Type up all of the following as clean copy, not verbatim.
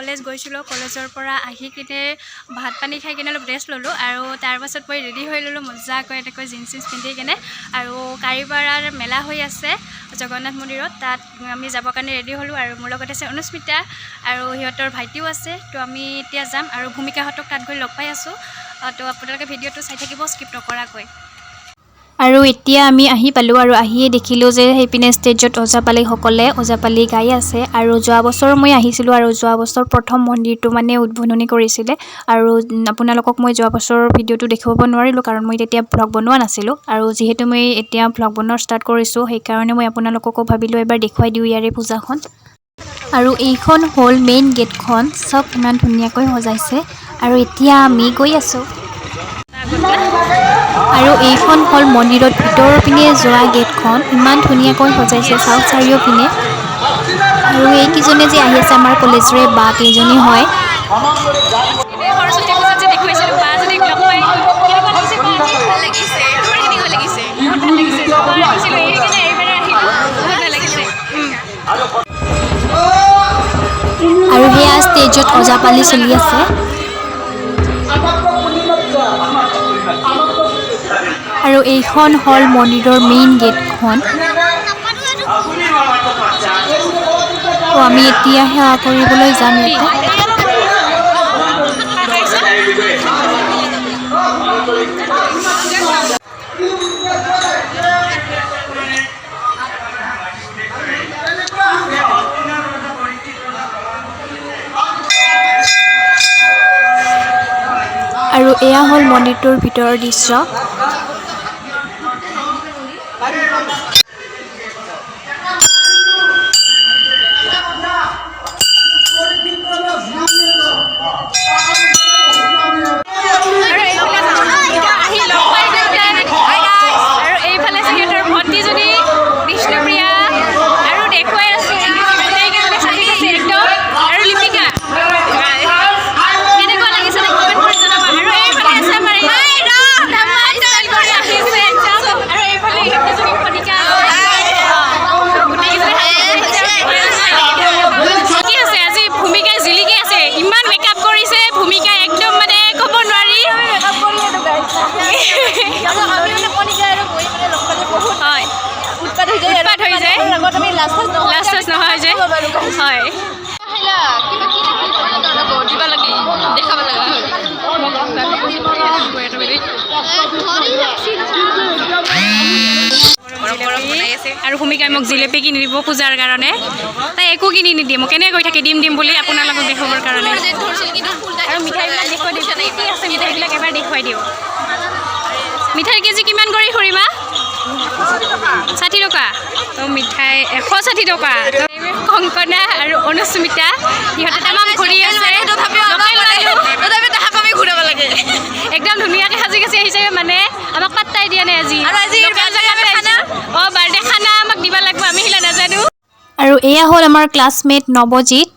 college গৈছিলোঁ কলেজৰ পৰা আহি কিনে ভাত পানী খাই কিনে অলপ ৰেষ্ট ল'লোঁ আৰু তাৰপাছত মই ৰেডি হৈ ল'লোঁ মজাকৈ এনেকৈ জিন্স চিন্স পিন্ধি কিনে আৰু কাৰিপাৰাৰ মেলা হৈ আছে জগন্নাথ মন্দিৰত তাত আমি যাবৰ কাৰণে ৰেডি হ'লোঁ আৰু মোৰ লগত আছে অনুস্মিতা আৰু সিহঁতৰ ভাইটিও আছে তো আমি এতিয়া যাম আৰু ভূমিকাহঁতক তাত গৈ লগ পাই আছোঁ তো আপোনালোকে ভিডিঅ'টো চাই থাকিব স্কিপ নকৰাকৈ আৰু এতিয়া আমি আহি পালোঁ আৰু আহিয়ে দেখিলোঁ যে সেইপিনে ষ্টেজত ওজাপালিসকলে ওজাপালি গাই আছে আৰু যোৱা বছৰ মই আহিছিলোঁ আৰু যোৱা বছৰ প্ৰথম মন্দিৰটো মানে উদ্বোধনী কৰিছিলে আৰু আপোনালোকক মই যোৱা বছৰৰ ভিডিঅ'টো দেখুৱাব নোৱাৰিলোঁ কাৰণ মই তেতিয়া ভ্লগ বনোৱা নাছিলোঁ আৰু যিহেতু মই এতিয়া ভ্লগ বনোৱা ষ্টাৰ্ট কৰিছোঁ সেইকাৰণে মই আপোনালোককো ভাবিলোঁ এবাৰ দেখুৱাই দিওঁ ইয়াৰে পূজাখন আৰু এইখন হ'ল মেইন গেটখন চব ইমান ধুনীয়াকৈ সজাইছে আৰু এতিয়া আমি গৈ আছোঁ আৰু এইখন হ'ল মন্দিৰত ভিতৰৰ পিনে যোৱা গেটখন ইমান ধুনীয়াকৈ সজাইছে চাওক চাৰিওপিনে আৰু এইকেইজনে যে আহি আছে আমাৰ কলেজৰে বা কেইজনী হয় আৰু সেয়া ষ্টেজত ওজাপালি চলি আছে আৰু এইখন হ'ল মন্দিৰৰ মেইন গেটখন তো আমি এতিয়া সেৱা কৰিবলৈ যাম ইয়াতে আৰু এয়া হ'ল মন্দিৰটোৰ ভিতৰৰ দৃশ্য আৰু ভূমিকাই মোক জিলেপি কিনি দিব পূজাৰ কাৰণে তাই একো কিনি নিদিয়ে মোক কেনে কৈ থাকে দিম দিম বুলি আপোনালোকক দেখাবৰ কাৰণে আৰু মিঠাইবিলাক দেখুৱাই দিছে কি আছে মিঠাইবিলাক এবাৰ দেখুৱাই দিওঁ মিঠাই কেজি কিমান কৰি খুৰিমা 60 টকা তো মিঠাই 160 টকা কংকনা আৰু অনুস্মিতা সিহঁতে তামাম ঘূৰি আছে একদম ধুনীয়াকৈ সাজি কাচি আহিছে মানে আমাক পাত্তাই দিয়া নাই আজি অঁ বাৰ্থডে খানা আমাক দিব লাগিব আমি সিলা নাজানো আৰু এয়া হ'ল আমাৰ ক্লাছমেট নৱজিত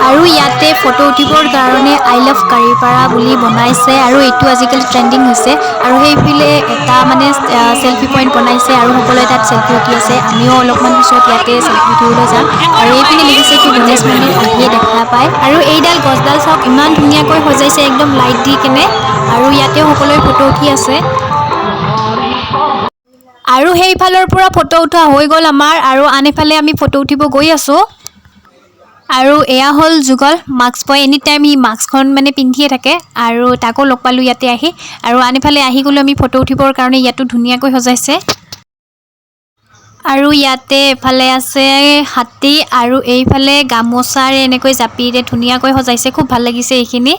আৰু ইয়াতে ফটো উঠিবৰ কাৰণে আই লাভ কাৰিপাৰা বুলি বনাইছে আৰু এইটো আজিকালি ট্ৰেণ্ডিং হৈছে আৰু সেইফালে এটা মানে চেলফি পইণ্ট বনাইছে আৰু সকলোৱে তাত চেলফি উঠি আছে আমিও অলপমান পিছত ইয়াতে চেলফি উঠিবলৈ যাম আৰু এইপিনে লিখিছে কি গণেশ মন্দিৰ আহিয়ে দেখা পায় আৰু এইডাল গছডাল চাওক ইমান ধুনীয়াকৈ সজাইছে একদম লাইট দি কেনে আৰু ইয়াতে সকলোৱে ফটো উঠি আছে আৰু সেইফালৰ পৰা ফটো উঠা হৈ গ'ল আমাৰ আৰু আন এফালে আমি ফটো উঠিব গৈ আছোঁ আৰু এয়া হ'ল যুগল মাস্ক পয় এনি টাইম সি মাস্কখন মানে পিন্ধিয়ে থাকে আৰু তাকো লগ পালোঁ ইয়াতে আহি আৰু আনফালে আহি গ'লোঁ আমি ফটো উঠিবৰ কাৰণে ইয়াতো ধুনীয়াকৈ সজাইছে আৰু ইয়াতে এফালে আছে হাতী আৰু এইফালে গামোচাৰে এনেকৈ জাপিৰে ধুনীয়াকৈ সজাইছে খুব ভাল লাগিছে এইখিনি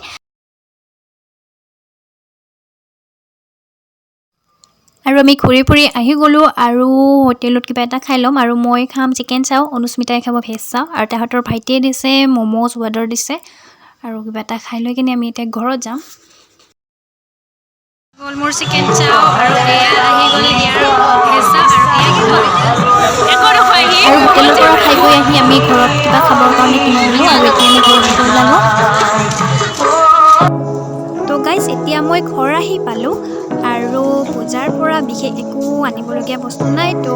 আৰু আমি ঘূৰি ফুৰি আহি গ'লোঁ আৰু হোটেলত কিবা এটা খাই ল'ম আৰু মই খাম চিকেন চাও অনুস্মিতাই খাব ভেজ চাও আৰু তাহাঁতৰ ভাইটিয়ে দিছে ম'ম'জ অৰ্ডাৰ দিছে আৰু কিবা এটা খাই লৈ কিনে আমি এতিয়া ঘৰত যাম গ'ল মোৰ চিকেন চাও আৰু এয়া আহি গ'ল ইয়াৰ ভেজ চাও আৰু হোটেলৰ পৰা খাই গৈ আহি আমি ঘৰত কিবা খাবৰ কাৰণে কিনিলোঁ আৰু এতিয়া আমি ঘৰত ওলালোঁ তো গাইজ এতিয়া মই ঘৰ আহি পালোঁ আৰু বজাৰ পৰা বিশেষ একো আনিবলগীয়া বস্তু নাই তো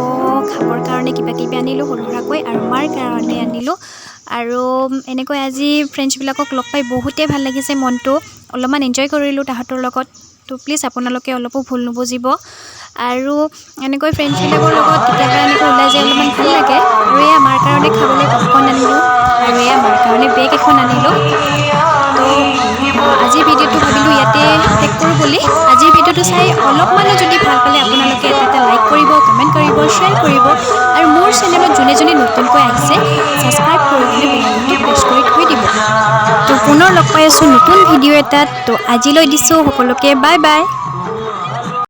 কাৰণে কিবা কিবি আনিলোঁ সৰু সুৰাকৈ আৰু মাৰ কাৰণে আনিলোঁ আৰু এনেকৈ আজি ফ্ৰেণ্ডছবিলাকক লগ পাই বহুতেই ভাল লাগিছে মনটো অলপমান এনজয় কৰিলোঁ তাহাঁতৰ লগত তো প্লিজ আপোনালোকে অলপো ভুল নুবুজিব আৰু এনেকৈ ফ্ৰেণ্ডছবিলাকৰ লগত কেতিয়াবা এনেকৈ ওলাই যায় অলপমান ভাল লাগে আৰু এয়া মাৰ কাৰণে খাবলৈ পপকৰ্ণ আনিলোঁ আৰু এয়া মাৰ কাৰণে বেগ এখন আনিলোঁ তো আজিৰ ভিডিঅ'টো ভাবিলোঁ ইয়াতে শেষ কৰোঁ বুলি আজিৰ ভিডিঅ'টো চাই অলপমানো যদি ভাল পালে আপোনালোকে এটা লাইক কৰিব কমেণ্ট কৰিব শ্বেয়াৰ কৰিব আৰু মোৰ চেনেলত যোনে যোনে নতুনকৈ আহিছে ছাবস্ক্ৰাইব কৰি কিনে বেল আইকনটো প্ৰেছ কৰি থৈ দিব তো পুনৰ লগ পাই আছোঁ নতুন ভিডিঅ' এটাত তো আজিলৈ দিছোঁ সকলোকে বাই বাই